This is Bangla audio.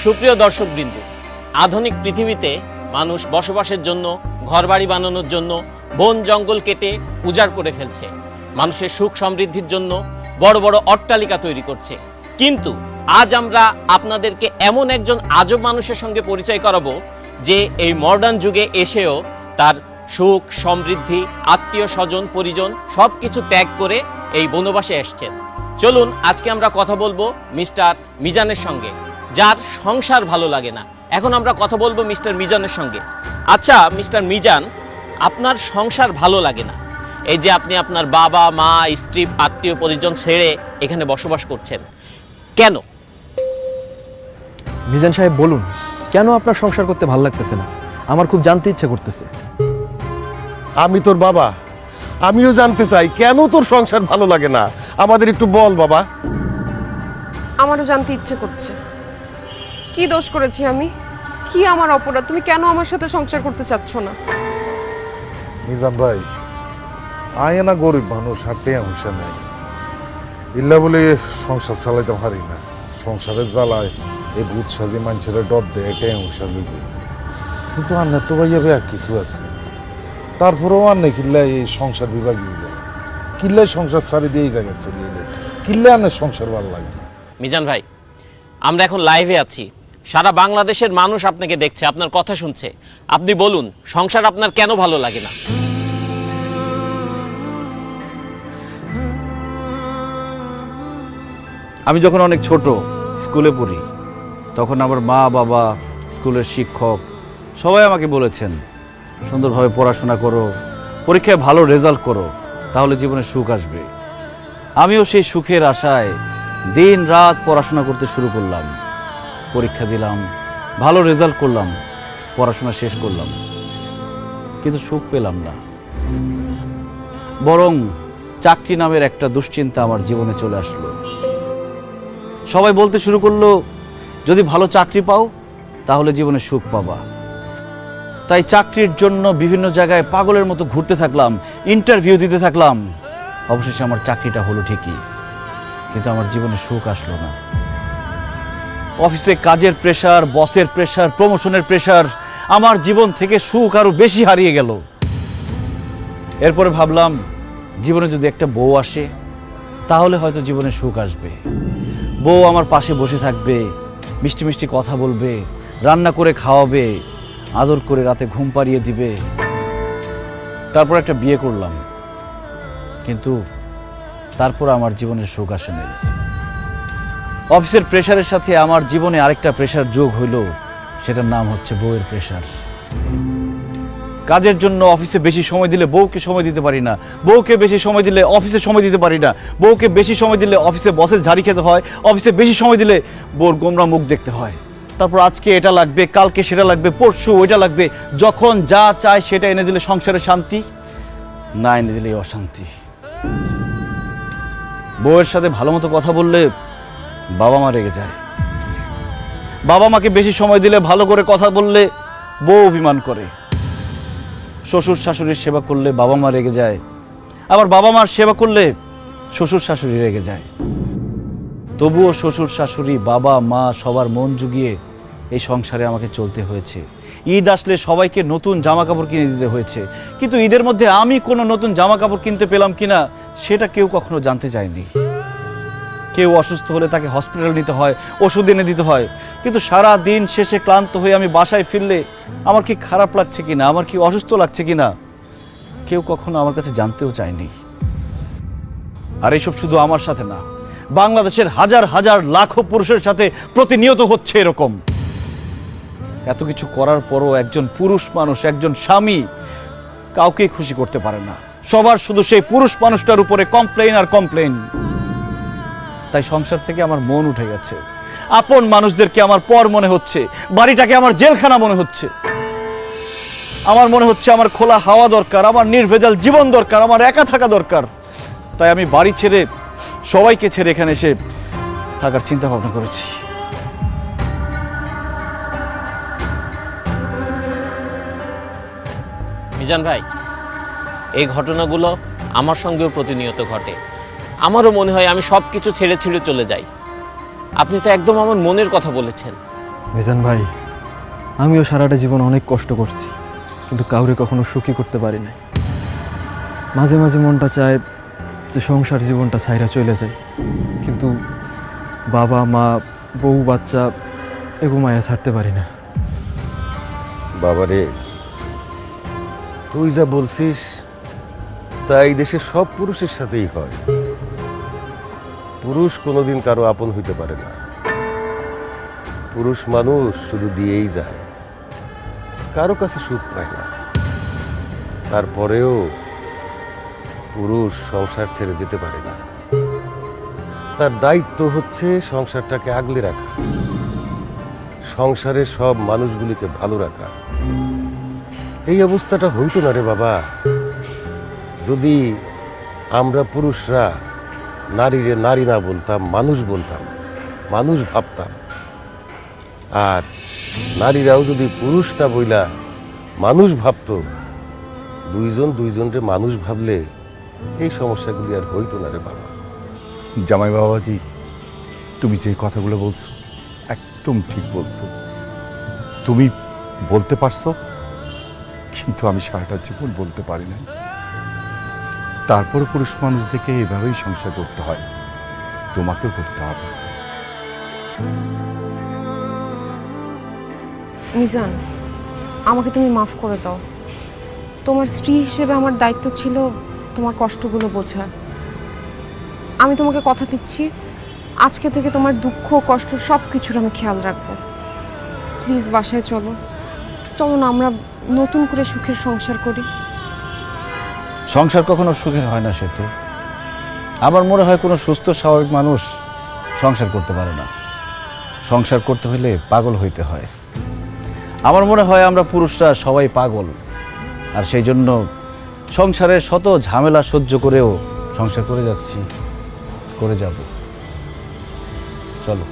সুপ্রিয় দর্শকবৃন্দ, আধুনিক পৃথিবীতে মানুষ বসবাসের জন্য, ঘরবাড়ি বানানোর জন্য বন জঙ্গল কেটে উজাড় করে ফেলছে। মানুষের সুখ সমৃদ্ধির জন্য বড় বড় অট্টালিকা তৈরি করছে। কিন্তু আজ আমরা আপনাদেরকে এমন একজন আজব মানুষের সঙ্গে পরিচয় করাবো যে এই মডার্ন যুগে এসেও তার সুখ সমৃদ্ধি, আত্মীয় স্বজন পরিজন সবকিছু ত্যাগ করে এই বনবাসে এসছেন। চলুন আজকে আমরা কথা বলবো মিস্টার মিজানের সঙ্গে, যার সংসার ভালো লাগে না। এখন আমরা কথা বলবো মিস্টার মিজানের সঙ্গে। আচ্ছা মিস্টার মিজান, আপনার সংসার ভালো লাগে না, এই যে আপনি আপনার বাবা মা স্ত্রী আত্মীয় পরিজন ছেড়ে এখানে বসবাস করছেন, কেন? মিজান সাহেব বলুন, কেন আপনার সংসার করতে ভালো লাগতেছে না? আমার খুব জানতে ইচ্ছে করতেছে। আমি তোর বাবা, আমিও জানতে চাই কেন তোর সংসার ভালো লাগে না। আমাদের একটু বল বাবা। আমারও জানতে ইচ্ছে করছে, কি দোষ করেছি আমি? কি আমার অপরাধ? তুমি কেন আমার সাথে সংসার করতে চাচ্ছ না? মিজান ভাই, আয় না গরিব মানুষ, হাঁটতে অংশ নেই ইল্লা বলে সংসার চালাইতে পারি না। সংসারের জ্বালায় এই ভূত সাজি মানুষের ডর দেয়, এটাই অংশ লুজি। কিন্তু আর না তো ভাইয়া আর কিছু আছে, তারপরেও আর নেই কিল্লা এই সংসার বিভাগী কিল্লায় সংসার ছাড়ি দিয়ে এই জায়গায় চলে এলে কিল্লা আর সংসার ভালো লাগে। মিজান ভাই, আমরা এখন লাইভে আছি, সারা বাংলাদেশের মানুষ আপনাকে দেখছে, আপনার কথা শুনছে। আপনি বলুন, সংসার আপনার কেন ভালো লাগে না? আমি যখন অনেক ছোট স্কুলে পড়ি, তখন আমার মা বাবা, স্কুলের শিক্ষক সবাই আমাকে বলেছেন, সুন্দরভাবে পড়াশোনা করো, পরীক্ষায় ভালো রেজাল্ট করো, তাহলে জীবনে সুখ আসবে। আমিও সেই সুখের আশায় দিন রাত পড়াশোনা করতে শুরু করলাম। পরীক্ষা দিলাম, ভালো রেজাল্ট করলাম, পড়াশোনা শেষ করলাম, কিন্তু সুখ পেলাম না। বরং চাকরি নামের একটা দুশ্চিন্তা আমার জীবনে চলে আসলো। সবাই বলতে শুরু করলো, যদি ভালো চাকরি পাও তাহলে জীবনে সুখ পাবা। তাই চাকরির জন্য বিভিন্ন জায়গায় পাগলের মতো ঘুরতে থাকলাম, ইন্টারভিউ দিতে থাকলাম। অবশেষে আমার চাকরিটা হলো ঠিকই, কিন্তু আমার জীবনে সুখ আসলো না। অফিসে কাজের প্রেসার, বসের প্রেসার, প্রমোশনের প্রেসার, আমার জীবন থেকে সুখ আরো বেশি হারিয়ে গেল। এরপরে ভাবলাম, জীবনে যদি একটা বউ আসে তাহলে হয়তো জীবনে সুখ আসবে। বউ আমার পাশে বসে থাকবে, মিষ্টি মিষ্টি কথা বলবে, রান্না করে খাওয়াবে, আদর করে রাতে ঘুম পাড়িয়ে দিবে। তারপর একটা বিয়ে করলাম, কিন্তু তারপর আমার জীবনের সুখ আসে নাই। অফিসের প্রেশারের সাথে আমার জীবনে আরেকটা প্রেশার যোগ হইল, সেটার নাম হচ্ছে বউয়ের প্রেশার। কাজের জন্য অফিসে বেশি সময় দিলে বউকে সময় দিতে পারি না, বউকে বেশি সময় দিলে অফিসে সময় দিতে পারি না, বউকে বেশি সময় দিলে অফিসে বসের ঝাড়ি খেতে হয়, অফিসে বেশি সময় দিলে বউর গোমরা মুখ দেখতে হয়। তারপর আজকে এটা লাগবে, কালকে সেটা লাগবে, পরশু ওইটা লাগবে। যখন যা চায় সেটা এনে দিলে সংসারে শান্তি, না এনে দিলে অশান্তি। বউয়ের সাথে ভালো মতো কথা বললে বাবা মা রেগে যায়, বাবা মাকে বেশি সময় দিলে, ভালো করে কথা বললে বউ অভিমান করে। শ্বশুর শাশুড়ির সেবা করলে বাবা মা রেগে যায়, আবার বাবা মার সেবা করলে শ্বশুর শাশুড়ি রেগে যায়। তবুও শ্বশুর শাশুড়ি, বাবা মা সবার মন জুগিয়ে এই সংসারে আমাকে চলতে হয়েছে। ঈদ আসলে সবাইকে নতুন জামা কাপড় কিনে দিতে হয়েছে, কিন্তু ঈদের মধ্যে আমি কোনো নতুন জামা কাপড় কিনতে পেলাম কিনা সেটা কেউ কখনো জানতে চায়নি। কেউ অসুস্থ হলে তাকে হসপিটাল নিতে হয়, ওষুধ এনে দিতে হয়, কিন্তু সারা দিন শেষে ক্লান্ত হয়ে আমি বাসায় ফিরলে আমার কি খারাপ লাগছে কিনা, আমার কি অসুস্থ লাগছে কিনা কেউ কখনো আমার কাছে জানতেও চায়নি। আর এইসব শুধু আমার সাথে না, বাংলাদেশের হাজার হাজার লাখো পুরুষের সাথে প্রতিনিয়ত হচ্ছে এরকম। এত কিছু করার পরও একজন পুরুষ মানুষ, একজন স্বামী কাউকেই খুশি করতে পারে না। সবার শুধু সেই পুরুষ মানুষটার উপরে কমপ্লেইন আর কমপ্লেইন। তাই সংসার থেকে আমার মন উঠে গেছে। আপন মানুষদেরকে আমার পর মনে হচ্ছে, বাড়িটাকে আমার জেলখানা মনে হচ্ছে। আমার মনে হচ্ছে আমার খোলা হাওয়া দরকার, আমার নির্ভেজাল জীবন দরকার, আমার একা থাকা দরকার। তাই আমি বাড়ি ছেড়ে, সবাইকে ছেড়ে এখানে এসে থাকার চিন্তা ভাবনা করেছি। মিজান ভাই, এই ঘটনাগুলো আমার সঙ্গেও প্রতিনিয়ত ঘটে। আমারও মনে হয় আমি সব কিছু ছেড়ে ছেড়ে চলে যাই। আপনি তো একদম আমার মনের কথা বলেছেন। মিজান ভাই, আমিও সারাটা জীবন অনেক কষ্ট করছি, কিন্তু কাউরে কখনো সুখী করতে পারি নাই। মাঝে মাঝে মনটা চায় যে সংসার জীবনটা ছাইরা চলে যায়, কিন্তু বাবা মা বউ বাচ্চা এগো মায়া ছাড়তে পারি না। বাবারে, তুই যা বলছিস তাই দেশের সব পুরুষের সাথেই হয়। পুরুষ কোনোদিন কারো আপন হইতে পারে না। পুরুষ মানুষ শুধু দিয়েই যায়, কারো কাছে সুখ পায় না। তারপরেও পুরুষ সংসার ছেড়ে যেতে পারে না। তার দায়িত্ব হচ্ছে সংসারটাকে আগলে রাখা, সংসারের সব মানুষগুলিকে ভালো রাখা। এই অবস্থাটা হইতো না রে বাবা, যদি আমরা পুরুষরা নারীরে নারী না বলতাম, মানুষ বলতাম, মানুষ ভাবতাম। আর নারীরাও যদি পুরুষ না বইলা মানুষ ভাবতো, দুইজন দুইজনরে মানুষ ভাবলে এই সমস্যাগুলি আর হইতো না রে বাবা। জামাই বাবাজি, তুমি যে কথাগুলো বলছো একদম ঠিক বলছো। তুমি বলতে পারছো, কিন্তু আমি সারাটা জীবন বলতে পারি না। তারপরে পুরুষ মানুষ দেখে এভাবেই সংসার করতে হয়, তোমাকেও করতে হবে। মিজান, আমাকে তুমি মাফ করে দাও। তোমার স্ত্রী হিসেবে আমার দায়িত্ব ছিল তোমার কষ্টগুলো বোঝা। আমি তোমাকে কথা দিচ্ছি, আজকে থেকে তোমার দুঃখ কষ্ট সব কিছুর আমি খেয়াল রাখবো। প্লিজ বাসায় চলো, চলো না আমরা নতুন করে সুখের সংসার করি। সংসার কখনো সুখের হয় না সেতু। আমার মনে হয় কোনো সুস্থ স্বাভাবিক মানুষ সংসার করতে পারে না। সংসার করতে হলে পাগল হইতে হয়। আমার মনে হয় আমরা পুরুষরা সবাই পাগল, আর সেই জন্য সংসারের শত ঝামেলা সহ্য করেও সংসার করে যাচ্ছি, করে যাব। চলো।